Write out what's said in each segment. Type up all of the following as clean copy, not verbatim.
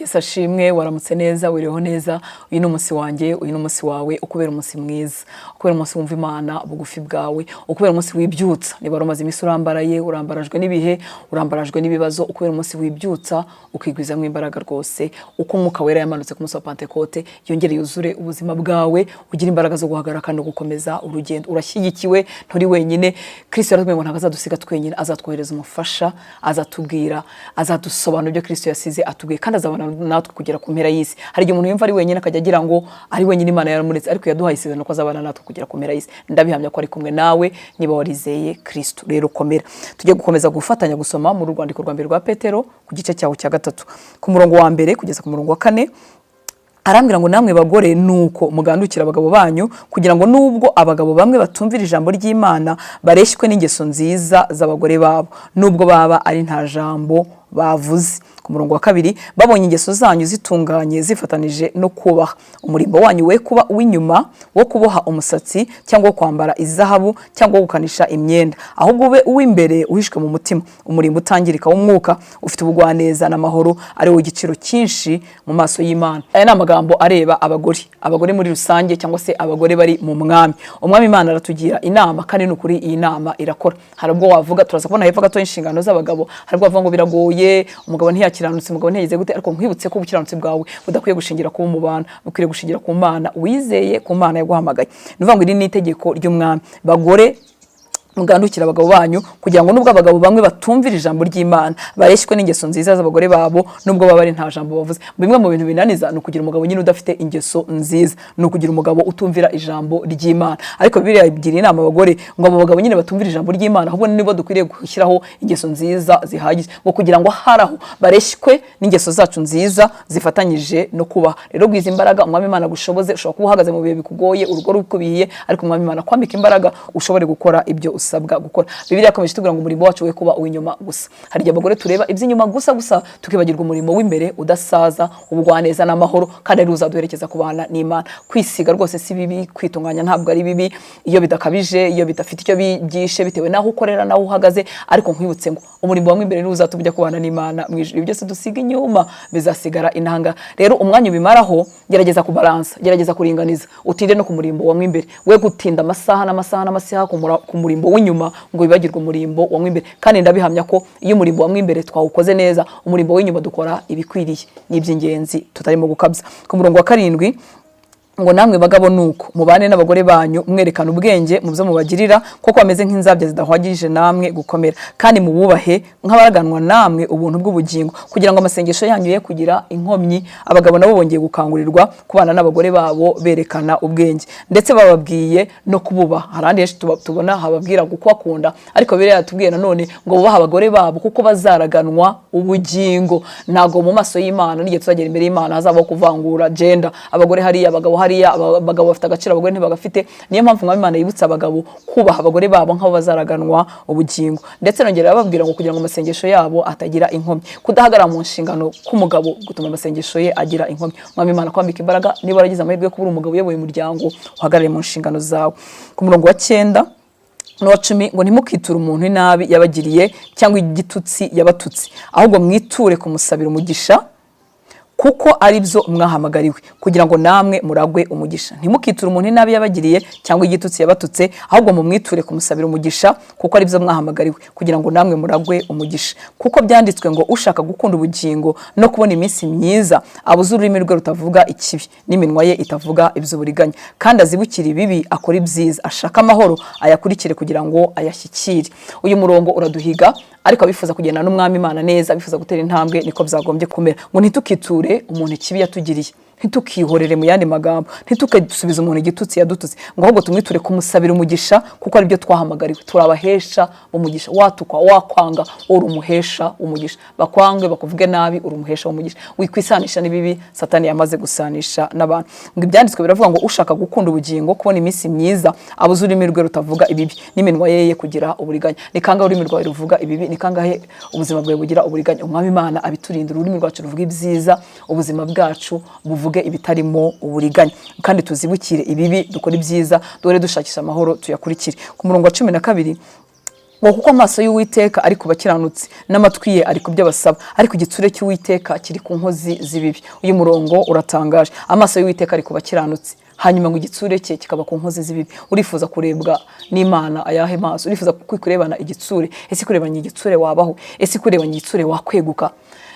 Yesu ashimwe, waramutse neza, wiriho neza. Uyu ni umunsi wanjye, uyu ni umunsi wawe, ukubera umunsi mwiza, ukubera umunsi wumva Imana bugufi bwawe, ukubera umunsi wibyutsa. Niba umaze iminsi urambaraye, urambarajwe n'ibihe, urambarajwe n'ibibazo, ukubera umunsi wibyutsa ukigwizamo imbaraga rwose, uko Umwuka Wera yamanutse ku munsi wa Pentekote yongere yuzure ubuzima bwawe, ugira imbaraga zo guhagarara kandi gukomeza urugendo. Urashyigikiwe, nturi wenyine. Kristo yaratubwiye ngo ntabwo azadusiga twenyine, azatwohereza umufasha, azatubwira, azadusobanura ibyo Kristo yasize atubwiye, kandi azabana natwe kugera ku mpera y'isi. Hari igihe umuntu yumva ari wenyine akajya agira ngo ari wenyine, Imana yaramuretse, ariko yaduhaye isezerano ko azabana natwe kugera ku mpera y'isi. Ndabihamya ko ari kumwe nawe niba warizeye Kristo. Rero komera. Tujye gukomeza gufatanya gusoma mu rwandiko rwa mbere rwa Petero ku gice cyawo cya 3 ku murongo wa mbere kugeza ku murongo wa 4. Arambwira ngo namwe bagore nuko mugandukira abagabo banyu, kugira ngo nubwo abagabo bamwe batumvira ijambo ry'Imana bareshywe n'ingeso nziza z'abagore babo, nubwo baba ari nta jambo bavuze. Ku murongo wa 2, babonye ingeso zanyu zitunganye zifatanije no kubaha. Umurimbo wanyu we kuba uw'inyuma wo kuboha umusatsi cyangwa wo kwambara izahabu cyangwa wo gukanisha imyenda, ahubwo ube uw'imbere uhishwe mu mutima, umurimbo utangirika w'umwuka, ufite ubugwaneza n'amahoro, ari wo igiciro cyinshi mu maso y'Imana. Aya ni amagambo areba abagore muri rusange, cyangwa se abagore bari mu mwami. Umwami Imana aratugira inama, kandi n'ukuri iyi nama irakora. Hari ubwo wavuga, turaza kubona hepfo gato inshingano z'abagabo, hari ubwo bavuga ngo biragoye, umugabo ntiyakiranutse, umugabo ntiyageze gute, ariko nkwibutse ko ubukiranutsi bwawe budakwiye gushingira ku mubana, bukwiriye gushingira ku Mana, wizeye ku Mana yaguhamagaye. Nuvuga ngo iri ni itegeko ry'umwami. Bagore mugandukira abagabo banyu, kugira ngo nubwo abagabo bamwe batumvira ijambo ry'Imana bareshywe n'ingeso nziza z'abagore babo, nubwo baba ari nta jambo bavuze. Bimwe mu bintu binaniza ni ukugira umugabo nyine udafite ingeso nziza, ni ukugira umugabo utumvira ijambo ry'Imana. Ariko Bibiliya igira inama abagore ngo abo bagabo nyine batumvira ijambo ry'Imana, ahubwo nibo dukwiriye gushyiraho ingeso nziza zihagije, ngo kugira ngo haraho bareshywe n'ingeso zacu nziza zifatanyije no kubaha. Rero gwiza imbaraga, Umwami Imana gushoboze. Ushobora kuba uhagaze mu bihe bikugoye, urugo rukubiye, ariko Umwami Imana kwambika imbaraga ushobore gukora ibyo usabwa gukora. Bibiliya yakomeje itubwira ngo umurimo wacu we kuba uw'inyuma gusa. Hari igihe abagore tureba iby'inyuma gusa tukibagirwa umurimo w'imbere udasaza, ubugwaneza n'amahoro, kandi ari uzaduherekeza kubana n'Imana. Kwisiga rwose si bibi, kwitunganya ntabwo ari bibi, iyo bidakabije, iyo bidafite icyo byishe, bitewe naho ukorera naho uhagaze. Ariko nkwibutse ngo umurimo wa w'imbere uzatubujya kubana n'Imana mu ijuru. Byose dusiga inyuma bizasigara inanga. Rero umwanya ubimaraho, gerageza kubalansa, gerageza kuringaniza, utinde no ku murimbo wa w'imbere, we gutinda amasaha n'amasaha ku murimbo w'inyuma ngo bibagirwe umurimbo wa w'imbere. Kandi ndabihamya ko iyo umurimbo wa w'imbere twawukoze neza, umurimbo w'inyuma dukora ibikwiriye n'iby'ingenzi tutarimo gukabya. Ku murongo wa 7 ngo namwe bagabo nuko mubane n'abagore banyu mwerekana ubwenge mu byo mubagirira, kuko bameze nk'inzabya zidahwagije namwe gukomera, kandi mububahe nk'abaraganwa namwe ubuntu bw'ubugingo, kugira ngo amasengesho yanyu ye kugira inkomyi. Abagabo nabo bongeye gukangurirwa kubana n'abagore babo berekana ubwenge, ndetse bababwiye no kububaha. Harandi henshi tubona hababwira gukunda, ariko Bibiliya yatubwiye nanone ngo bubaha abagore babo kuko bazaraganwa ubugingo. Ntago mu maso y'Imana n'igihe tuzagera imbere y'Imana hazabaho kuvangura gender, abagore hariya, abagabo hariya, abagabo bafite agaciro, abagore ntibagafite. Niyo mpamvu Umwami Imana yibutsa abagabo kubaha abagore babo nk'abo bazaraganwa ubugingo. Ndetse nongera bababwira ngo kugira ngo amasengesho yabo atagira inkomyi, kudahagarara mu nshingano k'umugabo gutuma amasengesho ye agira inkomyi. Umwami Imana kwambika imbaraga, niba waragize amahirwe yo kuba umugabo uyoboye umuryango, uhagarare mu nshingano zawe. Ku murongo wa 9 n'uwa 10 ngo ntimukiture umuntu inabi yabagiriye cyangwa igitutsi yabatutsi, ahubwo mwiture kumusabira umugisha, kuko ari byo mwahamagariwe, kugira ngo namwe muragwe umugisha. Ntimukiture umuntu inabi yabagiriye cyangwa igitutsi yabatutse, ahubwo mumwiture kumusabira umugisha, kuko ari byo mwahamagariwe, kugira ngo namwe muragwe umugisha. Kuko byanditswe ngo ushaka gukunda ubugingo no kubona iminsi myiza abuze ururimi rwe rutavuga ikibi, n'iminwa ye itavuga iby'uburiganya, kandi azibukira ibibi akora ibyiza, ashaka amahoro ayakurikire kugira ngo ayashyikire. Uyu murongo uraduhiga, ariko abifuza kugenda n'Umwami Imana neza, abifuza gutera intambwe, niko byagombye kumera. Ngo ntitukiture umuntu ikibi yatugiriye, ntitukihorere mu yandi magambo, ntitukadusubiza umuntu igitutsi yadututse, ngo ahubwo tumwiture kumusabira umugisha, kuko ari byo twahamagariwe. Turabahesha umugisha. Watukwa, wakwanga, uri umuhesha umugisha. Bakwange, bakuvuge nabi, uri umuhesha umugisha. Wikwisanisha n'ibibi Satani yamaze gusanisha n'abantu. Ngo ibyanditswe biravuga ngo ushaka gukunda ubugingo, kubona iminsi myiza abuze ururimi rwe rutavuga ibibi, n'iminwa ye kugira uburiganya. Ni kangahe ururimi rwawe ruvuga ibibi? Ni kangahe ubuzima bwawe bugira uburiganya? Umwami Imana abiturindira, ururimi rwacu ruvuga ibyiza, ubuzima bwacu buvuge ibitarimo uburiganya, kandi tuzibukire ibibi, dukora ibyiza, dore dushakisha amahoro tuyakurikire. Ku murongo wa 12 ngo kuko amaso y'Uwiteka ari ku bakiranutsi n'amatwi ye ari ku byo basaba, ariko igitsure cy'Uwiteka kiri ku nkozi z'ibibi. Uyu murongo uratangaje. Amaso y'Uwiteka ari ku bakiranutsi, hanyuma ngo igitsure cye kikaba ku nkozi z'ibibi. Urifuza kurebwa n'Imana ayahe maso? Urifuza kurebana igitsure? Ese kurebana igitsure wabaho? Ese kurebana igitsure wakweguka?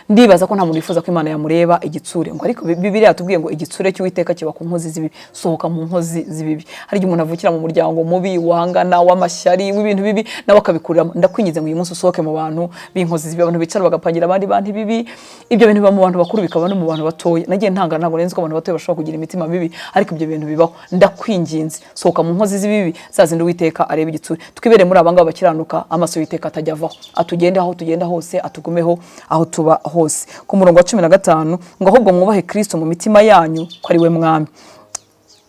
Ndibaza ko nta muntu wifuza ko Imana yamureba igitsure, ngo ariko Bibiliya yatubwiye ngo igitsure cy'Uwiteka kiba ku nkozi z'ibibi. Sohoka mu nkozi z'ibibi. Hari igihe umuntu avukira mu muryango mubi, wangana, w'amashyari, w'ibintu bibi, nawe akabikurira. Ndakwingize ngo uyu munsi usohoke mu bantu b'inkozi z'ibibi, abantu bicara bagapangira abandi bantu bibi. Ibyo bintu biba mu bantu bakuru, bikaba no mu bantu batoya. Nagiye ntangana, ntabwo nzi ko abantu batoya bashobora kugira imitima mibi, ariko ibyo bintu bibaho. Ndakwinginze, sohoka mu nkozi z'ibibi, zazindi Uwiteka areba igitsure. Twibere muri abangaba bakiranuka, amaso y'Uwiteka atajya avaho, atugende aho tugenda hose, atugumeho aho tuba hose. Ku murongo wa 15 ngo ahubwo mwubahe Kristo mu mitima yanyu ko ari we mwami,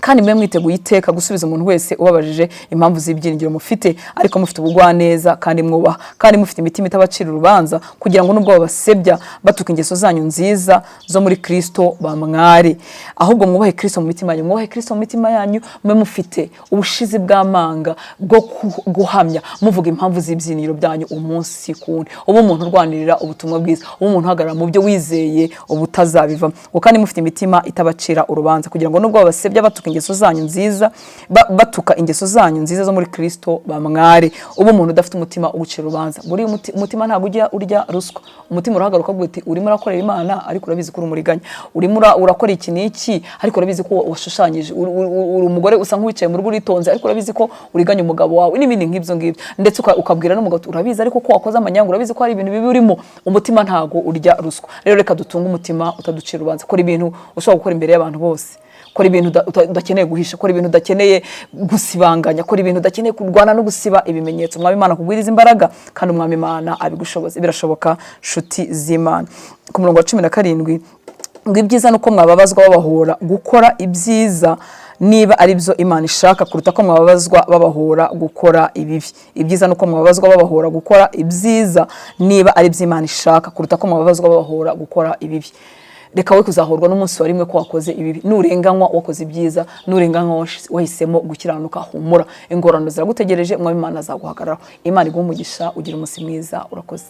kandi mwe mwiteguye iteka gusubiza umuntu wese ubabajije impamvu z'ibyiringiro mufite, ariko mufite ubugwaneza kandi mwubaha, kandi mufite imitima itabacira urubanza, kugira ngo nubwo babasebya batuka ingeso zanyu nziza zo muri Kristo bamware. Ahubwo mwubahe Kristo mu mitima yanyu, mwubahe Kristo mu mitima yanyu, mwe mufite ubushizi bw'amanga bwo guhamya, muvuga impamvu z'ibyiringiro byanyu umunsi kundi. Ubu umuntu urwanirira ubutumwa bwiza, ubu umuntu uhagarara mu byo wizeye ubutazabivamo, kandi mufite imitima itabacira urubanza, kugira ngo nubwo babasebya batuka ingeso zanyu nziza, batuka ingeso zanyu nziza zo muri Kristo bamware. Ubu umuntu udafite umutima ugucira urubanza, buri umutima ntabwo ujya urya ruswa. Umutima urahagaruka guti urimo urakorera Imana, ariko urabizi ko urumuriganya. Urimo urakora iki n'iki, ariko urabizi ko washushanyije. Uri umugore usa nk'uwicaye mu rugo uritonze, ariko urabizi ko uriganya umugabo wawe, n'ibindi nk'ibyo ngibyo. Ndetse ukabwira n'umugabo urabizi ariko ko wakoze amanyanga, urabizi ko hari ibintu bibi urimo. Umutima ntabwo urya ruswa. Rero reka dutunge umutima utaducira urubanza. Kora ibintu ushobora gukora imbere y'abantu bose. Kora ibintu udakeneye guhisha, kora ibintu udakeneye gusibanganya, kora ibintu udakeneye kurwana no gusiba ibimenyetso. Umwami Imana kugwiriza imbaraga, kandi Umwami Imana abigushoboze. Birashoboka nshuti z'Imana. Ku murongo wa 17 ngo ibyiza nuko mwababazwa babahora gukora ibyiza, niba ari byo Imana ishaka, kuruta ko mwababazwa babahora gukora ibibi. Ibyiza nuko mwababazwa babahora gukora ibyiza, niba ari byo Imana ishaka, kuruta ko mwababazwa babahora gukora ibibi. Reka we kuzahorwa n'umunsi wa rimwe ko wakoze ibibi. Nurenganywa wakoze ibyiza, nurenganywa wahisemo gukiranuka, humura. Ingorano ziragutegereje, Umwami Imana azaguhagararaho. Imana iguhe umugisha, ugira umunsi mwiza. Urakoze.